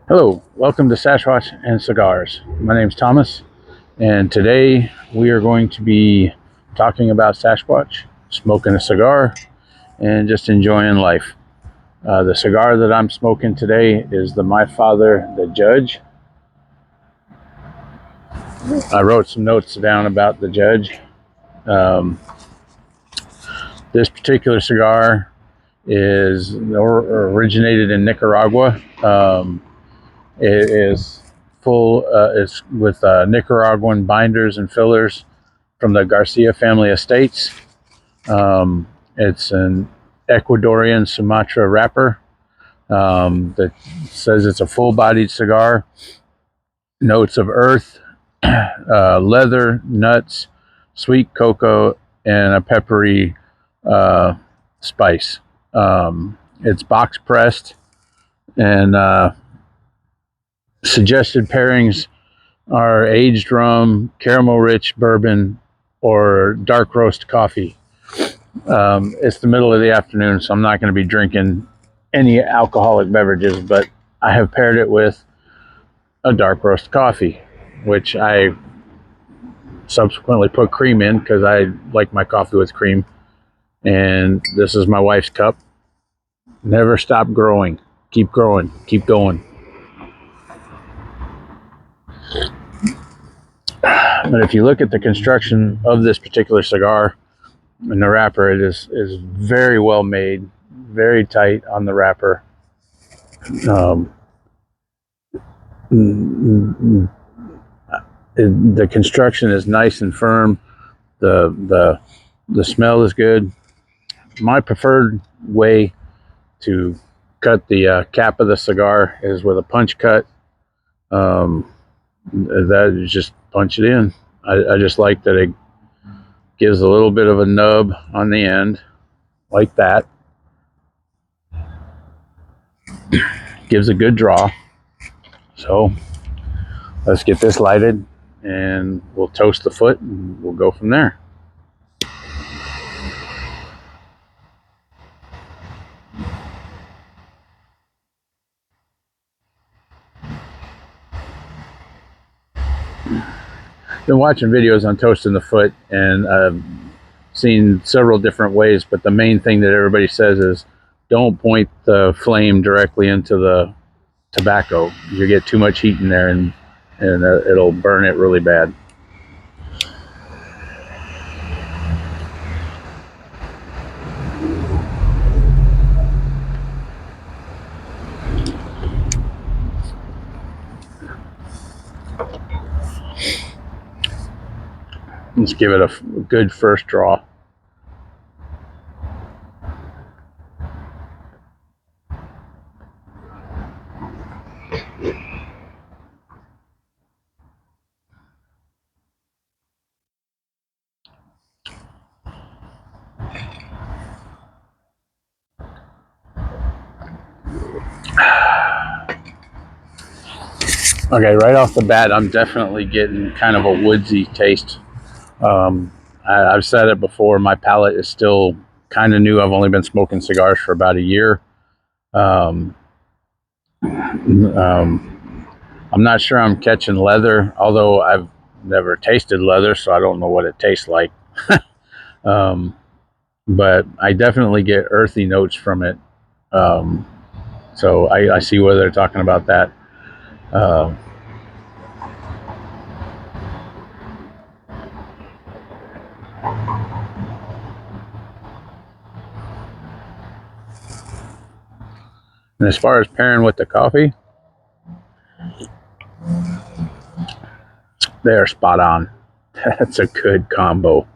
Hello, welcome to Sasquatch and Cigars. My name's Thomas, and today we are going to be talking about Sasquatch, smoking a cigar, and just enjoying life. The cigar that I'm smoking today is the My Father, the Judge. I wrote some notes down about the Judge. This particular cigar is originated in Nicaragua. It is full. It's with Nicaraguan binders and fillers from the Garcia family estates. It's an Ecuadorian Sumatra wrapper that says it's a full-bodied cigar. Notes of earth, leather, nuts, sweet cocoa, and a peppery spice. It's box pressed, and suggested pairings are aged rum, caramel rich bourbon, or dark roast coffee. It's the middle of the afternoon, so I'm not going to be drinking any alcoholic beverages, but I have paired it with a dark roast coffee, which I subsequently put cream in because I like my coffee with cream. And this is my wife's cup. Never stop growing. Keep growing. Keep going. But if you look at the construction of this particular cigar and the wrapper, it is very well made, very tight on the wrapper. The construction is nice and firm. The smell is good. My preferred way to cut the cap of the cigar is with a punch cut. That is just punch it in. I just like that it gives a little bit of a nub on the end, like that. Gives a good draw. So let's get this lighted and we'll toast the foot and we'll go from there. Been watching videos on toasting the foot, and I've seen several different ways, but the main thing that everybody says is don't point the flame directly into the tobacco. You get too much heat in there, and it'll burn it really bad. Let's give it a good first draw. Okay, right off the bat, I'm definitely getting kind of a woodsy taste. I've said it before, my palate is still kind of new. I've only been smoking cigars for about a year. I'm not sure I'm catching leather, although I've never tasted leather, so I don't know what it tastes like. But I definitely get earthy notes from it. So I see where they're talking about that. And as far as pairing with the coffee, they are spot on. That's a good combo.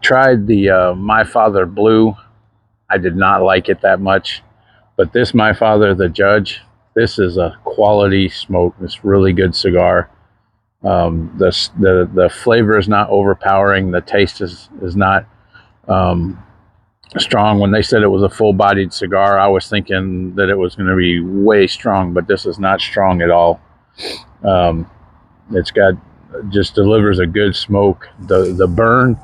Tried the My Father Blue. I did not like it that much, but this My Father the Judge, this is a quality smoke. It's really good cigar. The flavor is not overpowering. The taste is not strong. When they said it was a full-bodied cigar, I was thinking that it was going to be way strong, but this is not strong at all. It's got just delivers a good smoke. The burn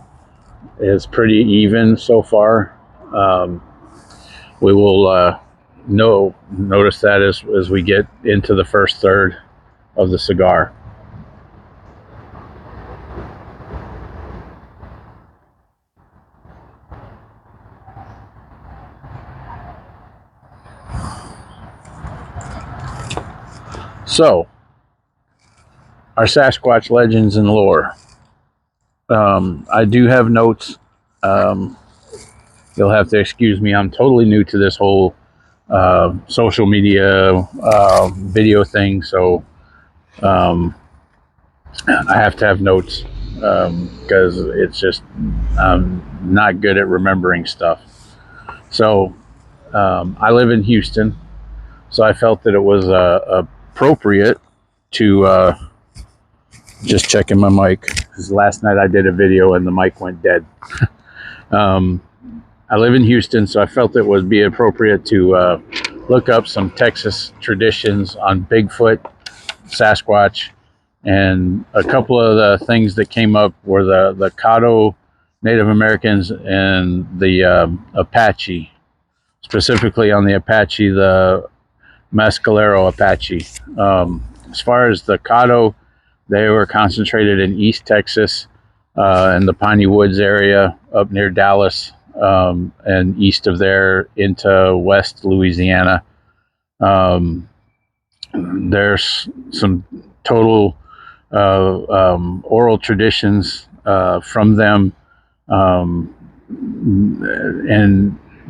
is pretty even so far. we will notice that as we get into the first third of the cigar. So, our Sasquatch legends and lore. I do have notes. You'll have to excuse me. I'm totally new to this whole social media video thing, so I have to have notes because it's just I'm not good at remembering stuff. So I live in Houston, so I felt that it was appropriate to just checking my mic, because last night I did a video and the mic went dead. I live in Houston, so I felt it would be appropriate to look up some Texas traditions on Bigfoot, Sasquatch, and a couple of the things that came up were the Caddo Native Americans and the Apache, specifically on the Apache, the Mescalero Apache. As far as the Caddo, they were concentrated in East Texas in the Piney Woods area up near Dallas, and east of there into West Louisiana. There's some total oral traditions from them, and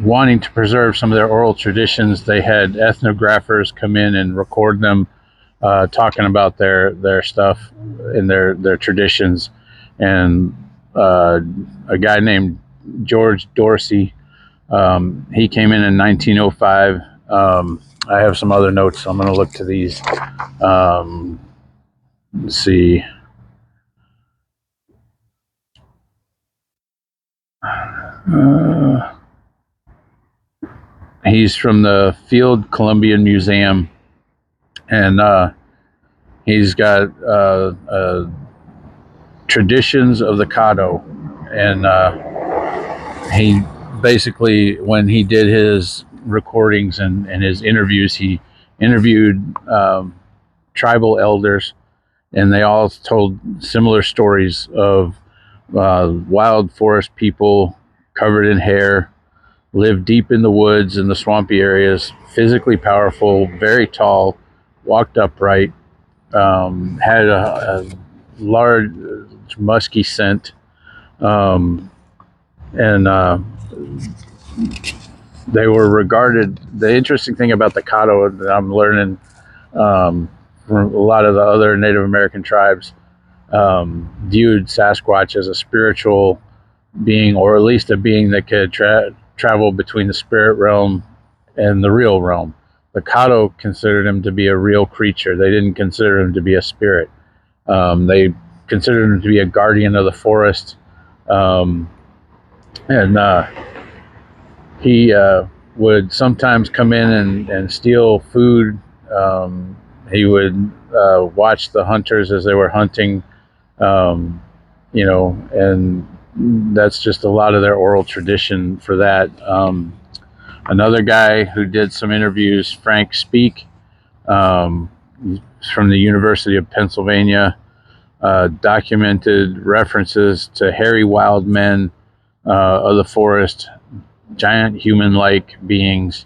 wanting to preserve some of their oral traditions, they had ethnographers come in and record them, talking about their stuff and their traditions. And a guy named George Dorsey, he came in 1905. I have some other notes, so I'm going to look to these. Let's see. He's from the Field Columbian Museum, and he's got traditions of the Caddo. And he basically, when he did his recordings and his interviews, he interviewed tribal elders, and they all told similar stories of wild forest people covered in hair, lived deep in the woods and the swampy areas, physically powerful, very tall, walked upright, had a large musky scent, and they were regarded. The interesting thing about the Caddo that I'm learning from a lot of the other Native American tribes, viewed Sasquatch as a spiritual being, or at least a being that could travel between the spirit realm and the real realm. The Caddo considered him to be a real creature. They didn't consider him to be a spirit. They considered him to be a guardian of the forest. And he would sometimes come in and steal food. He would watch the hunters as they were hunting, and that's just a lot of their oral tradition for that. Another guy who did some interviews, Frank Speak, from the University of Pennsylvania, documented references to hairy wild men of the forest, giant human-like beings,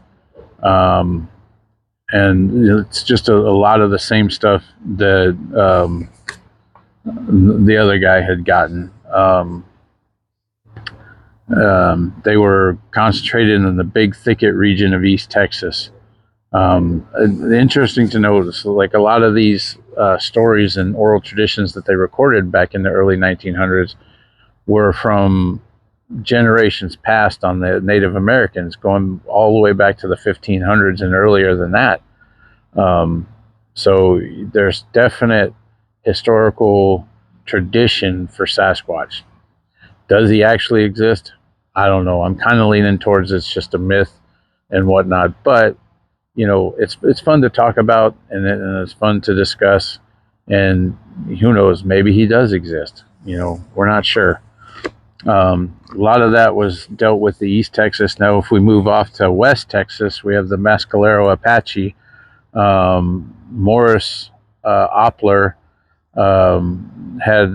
and it's just a lot of the same stuff that the other guy had gotten. They were concentrated in the big thicket region of East Texas. Interesting to notice, like a lot of these stories and oral traditions that they recorded back in the early 1900s were from generations past on the Native Americans, going all the way back to the 1500s and earlier than that. So there's definite historical tradition for Sasquatch. Does he actually exist? I don't know. I'm kind of leaning towards it's just a myth and whatnot, but it's fun to talk about, and it's fun to discuss, and who knows, maybe he does exist. We're not sure. A lot of that was dealt with the East Texas. Now, if we move off to West Texas, we have the Mescalero Apache. Morris Opler had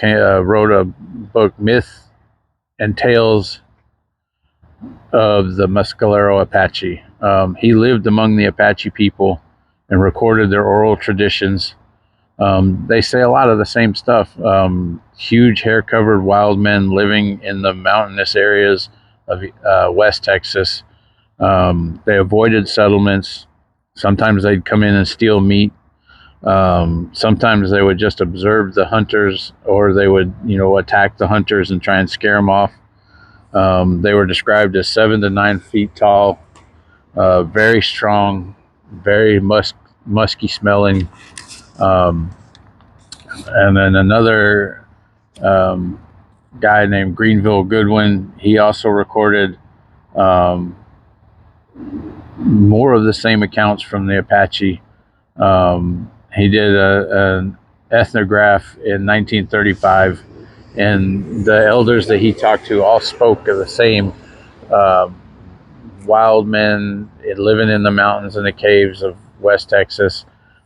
wrote a book, Myth and Tales of the Mescalero Apache. He lived among the Apache people and recorded their oral traditions. They say a lot of the same stuff. Huge hair-covered wild men living in the mountainous areas of West Texas. They avoided settlements. Sometimes they'd come in and steal meat. Sometimes they would just observe the hunters, or they would, attack the hunters and try and scare them off. They were described as 7 to 9 feet tall, very strong, very musky smelling. And then another guy named Greenville Goodwin, he also recorded um, more of the same accounts from the Apache. He did an ethnograph in 1935, and the elders that he talked to all spoke of the same uh, wild men living in the mountains and the caves of West Texas.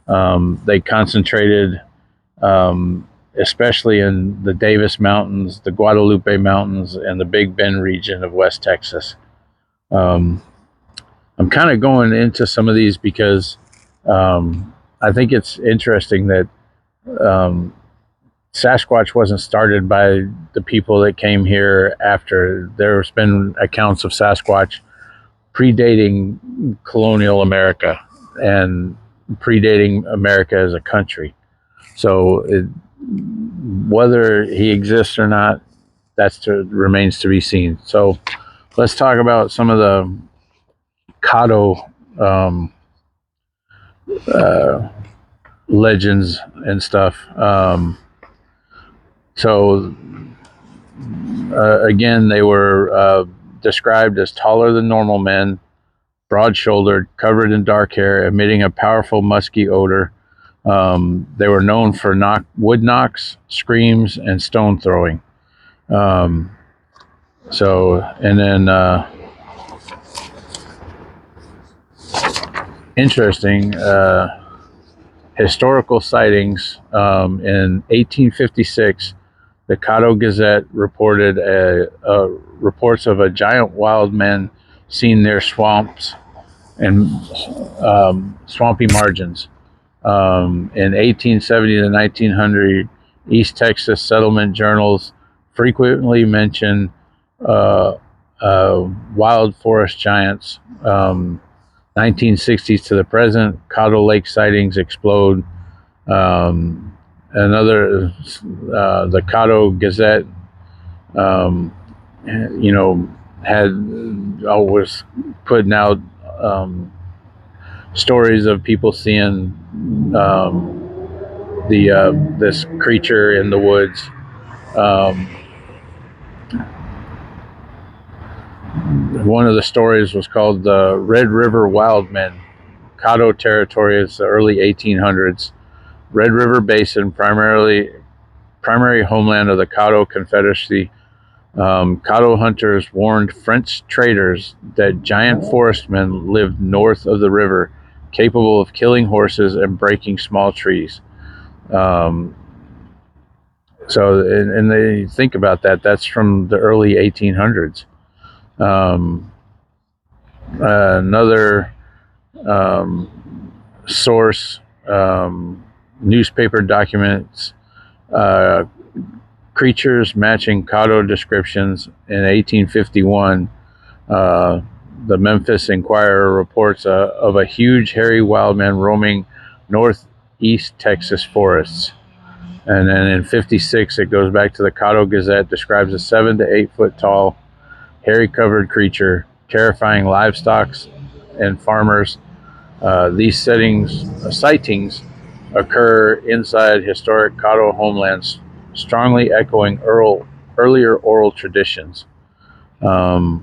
They concentrated, especially in the Davis Mountains, the Guadalupe Mountains, and the Big Bend region of West Texas. Um, I'm kind of going into some of these because I think it's interesting that um, Sasquatch wasn't started by the people that came here after. There's been accounts of Sasquatch predating colonial America and predating America as a country. So whether he exists or not, remains to be seen. So let's talk about some of the Caddo uh, legends and stuff. So again, they were described as taller than normal men, broad-shouldered, covered in dark hair, emitting a powerful musky odor. They were known for wood knocks, screams, and stone throwing. And then interesting historical sightings. In 1856, the Caddo Gazette reported reports of a giant wild man seen near swamps and swampy margins. In 1870 to 1900, East Texas settlement journals frequently mention wild forest giants. 1960s to the present, Caddo Lake sightings explode. The Caddo Gazette, had always putting out stories of people seeing this creature in the woods. One of the stories was called the Red River Wild Men, Caddo territory. It's the early 1800s. Red River Basin, primary homeland of the Caddo Confederacy. Caddo hunters warned French traders that giant forest men lived north of the river, capable of killing horses and breaking small trees. And they think about that. That's from the early 1800s. Another source, newspaper documents, creatures matching Caddo descriptions. In 1851, the Memphis Inquirer reports of a huge hairy wild man roaming northeast Texas forests. And then in 56, it goes back to the Caddo Gazette, describes a 7 to 8 foot tall, hairy covered creature, terrifying livestock and farmers. These sightings occur inside historic Caddo homelands, strongly echoing earlier oral traditions. There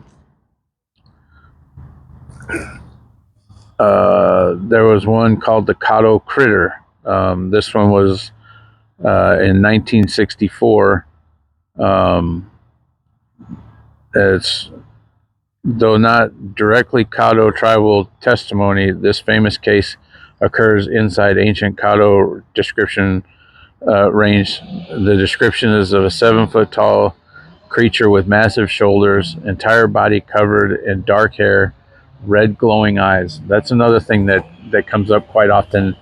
was one called the Caddo Critter. This one was in 1964. It's though not directly Caddo tribal testimony, this famous case occurs inside ancient Caddo description range. The description is of a 7 foot tall creature with massive shoulders, entire body covered in dark hair, red glowing eyes. That's another thing that comes up quite often.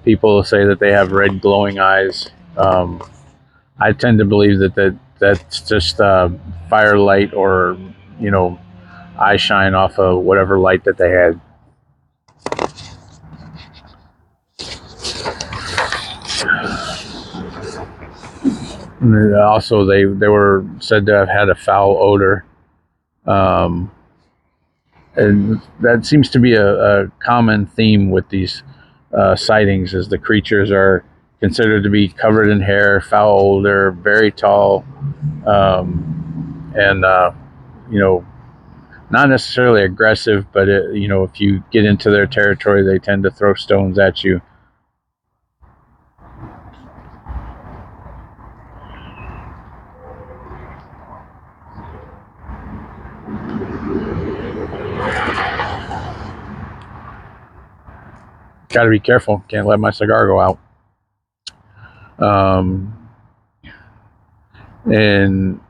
People say that they have red glowing eyes. I tend to believe that's just firelight, or you know, eye shine off of whatever light that they had. And also, they were said to have had a foul odor, um, and that seems to be a common theme with these sightings. Is the creatures are considered to be covered in hair, foul odor, very tall, and you know, not necessarily aggressive, but you know, if you get into their territory, they tend to throw stones at you. Got to be careful. Can't let my cigar go out. In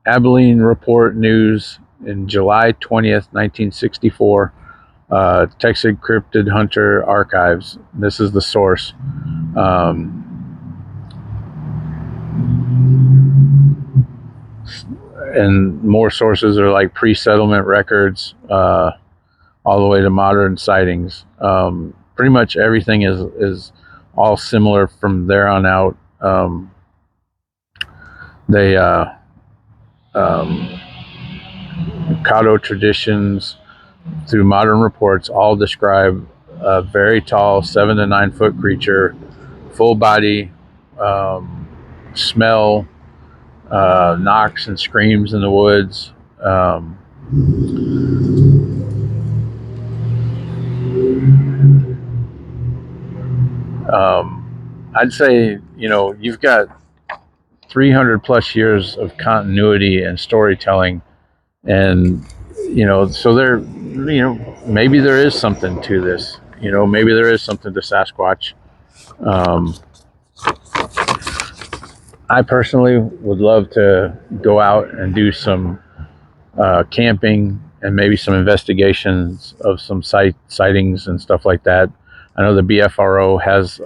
Abilene Report News in July 20th, 1964, Texas Cryptid Hunter Archives. This is the source. And more sources are like pre-settlement records, all the way to modern sightings. Pretty much everything is all similar from there on out. They Caddo traditions through modern reports all describe a very tall 7 to 9 foot creature, full body, smell, knocks and screams in the woods. I'd say, you know, you've got 300 plus years of continuity and storytelling, and you know, so there, you know, maybe there is something to this. You know, maybe there is something to Sasquatch. I personally would love to go out and do some camping and maybe some investigations of some sightings and stuff like that. I know the BFRO has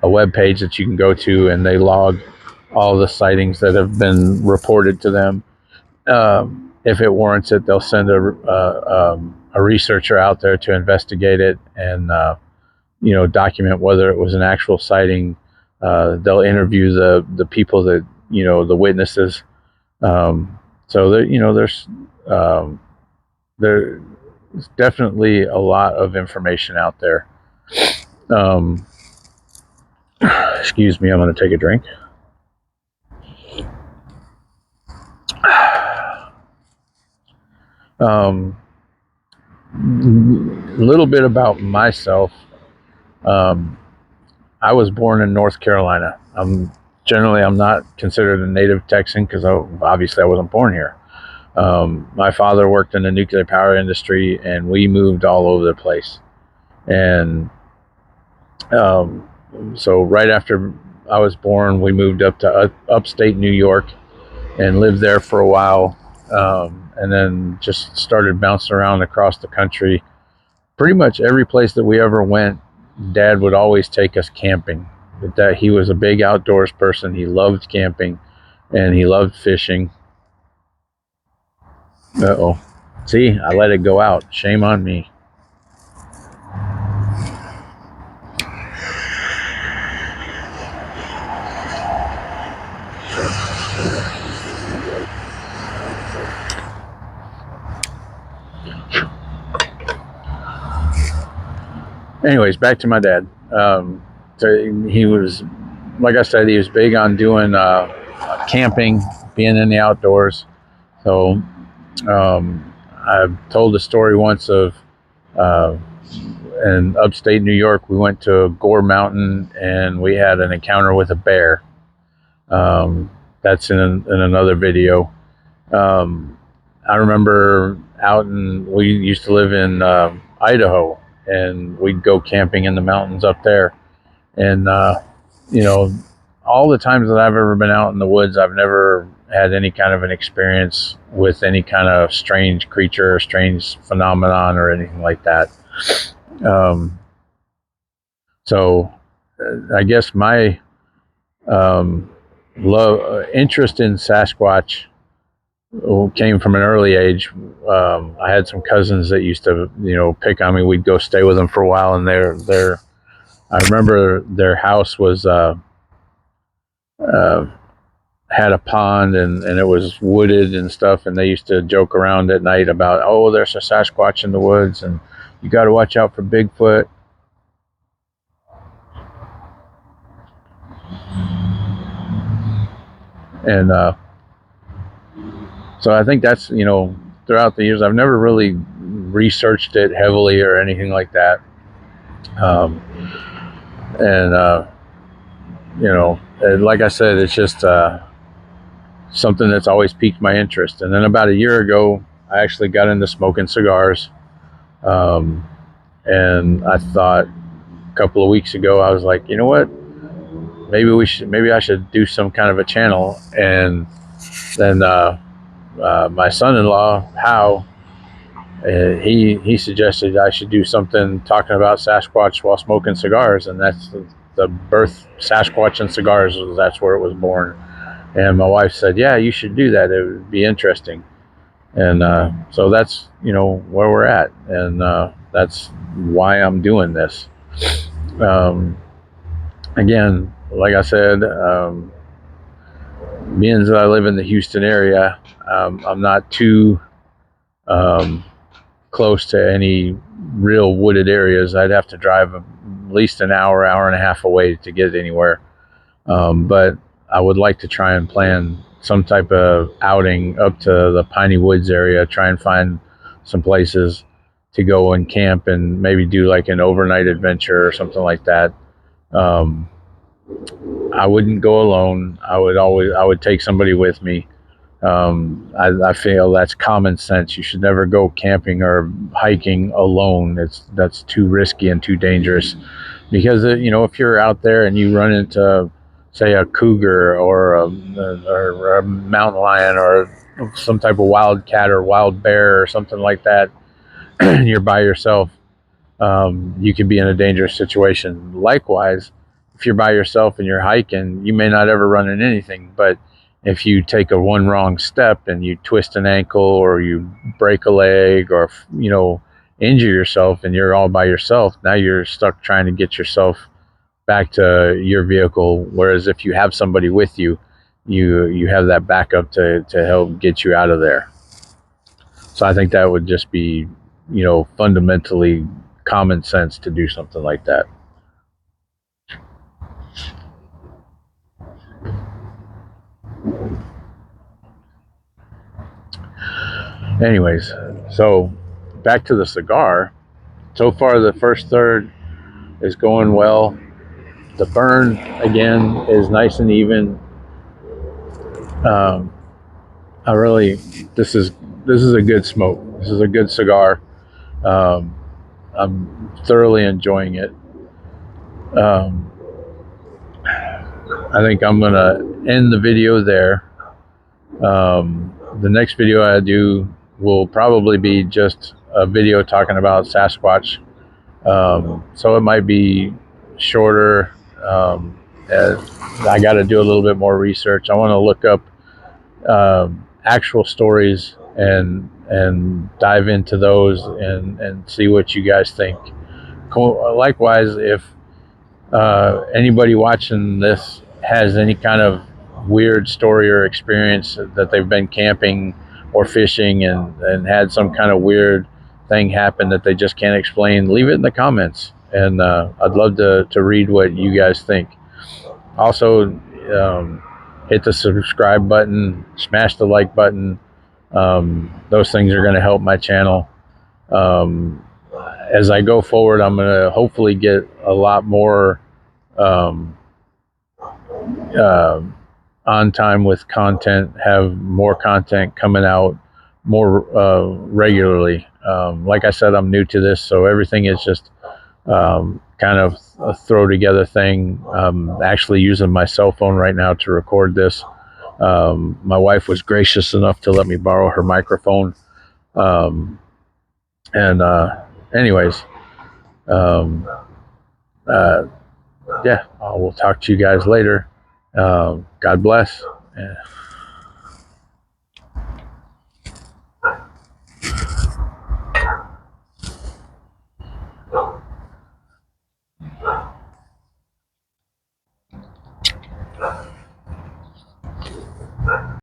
a web page that you can go to, and they log all the sightings that have been reported to them. If it warrants it, they'll send a researcher out there to investigate it and you know, document whether it was an actual sighting. They'll interview the people that, you know, the witnesses. So there, you know, there's definitely a lot of information out there. Excuse me, I'm going to take a drink. A little bit about myself. I was born in North Carolina. I'm not considered a native Texan because obviously I wasn't born here. My father worked in the nuclear power industry, and we moved all over the place. And so right after I was born, we moved up to upstate New York and lived there for a while, and then just started bouncing around across the country. Pretty much every place that we ever went, Dad would always take us camping. That he was a big outdoors person. He loved camping, and he loved fishing. Uh-oh. See, I let it go out. Shame on me. Anyways, back to my dad. So he was, like I said, he was big on doing camping, being in the outdoors. So I've told a story once of in upstate New York, we went to Gore Mountain and we had an encounter with a bear. That that's in another video. I remember we used to live in Idaho, and we'd go camping in the mountains up there. And, you know, all the times that I've ever been out in the woods, I've never had any kind of an experience with any kind of strange creature or strange phenomenon or anything like that. Um, so I guess my interest in Sasquatch came from an early age. I had some cousins that used to, pick on me. We'd go stay with them for a while, and I remember their house was had a pond, and it was wooded and stuff. And they used to joke around at night about, oh, there's a Sasquatch in the woods, and you got to watch out for Bigfoot. And so I think that's, throughout the years, I've never really researched it heavily or anything like that. And like I said, it's just something that's always piqued my interest. And then about a year ago, I actually got into smoking cigars. And I thought a couple of weeks ago, I was like, you know what? Maybe I should do some kind of a channel. And then my son-in-law, Hal, he suggested I should do something talking about Sasquatch while smoking cigars, and that's the birth Sasquatch and cigars. That's where it was born. And my wife said, "Yeah, you should do that. It would be interesting." And so that's where we're at, and that's why I'm doing this. Again, like I said, being that I live in the Houston area, I'm not too close to any real wooded areas. I'd have to drive at least an hour and a half away to get anywhere. But I would like to try and plan some type of outing up to the Piney Woods area, try and find some places to go and camp and maybe do like an overnight adventure or something like that. I wouldn't go alone. I would take somebody with me. I feel that's common sense. You should never go camping or hiking alone. That's too risky and too dangerous, because if you're out there and you run into, say, a cougar or a mountain lion or some type of wild cat or wild bear or something like that, and you're by yourself, you could be in a dangerous situation. Likewise, if you're by yourself and you're hiking, you may not ever run into anything, but if you take one wrong step and you twist an ankle or you break a leg or injure yourself and you're all by yourself, now you're stuck trying to get yourself back to your vehicle. Whereas if you have somebody with you, you have that backup to help get you out of there. So I think that would just be fundamentally common sense to do something like that. Anyways, so back to the cigar. So far, the first third is going well. The burn, again, is nice and even. This is a good smoke. This is a good cigar. I'm thoroughly enjoying it. I think I'm gonna end the video there. The next video I do will probably be just a video talking about Sasquatch. So it might be shorter. I got to do a little bit more research. I want to look up actual stories and dive into those and see what you guys think. Likewise, if anybody watching this has any kind of weird story or experience that they've been camping or fishing and had some kind of weird thing happen that they just can't explain, leave it in the comments, and I'd love to read what you guys think. Also, hit the subscribe button, smash the like button. Those things are going to help my channel. As I go forward, I'm going to hopefully get a lot more on time with content, have more content coming out more regularly. Like I said, I'm new to this, so everything is just kind of a throw together thing. I'm actually using my cell phone right now to record this. My wife was gracious enough to let me borrow her microphone. Um, and anyways, um, uh, yeah, we'll talk to you guys later. God bless. Yeah.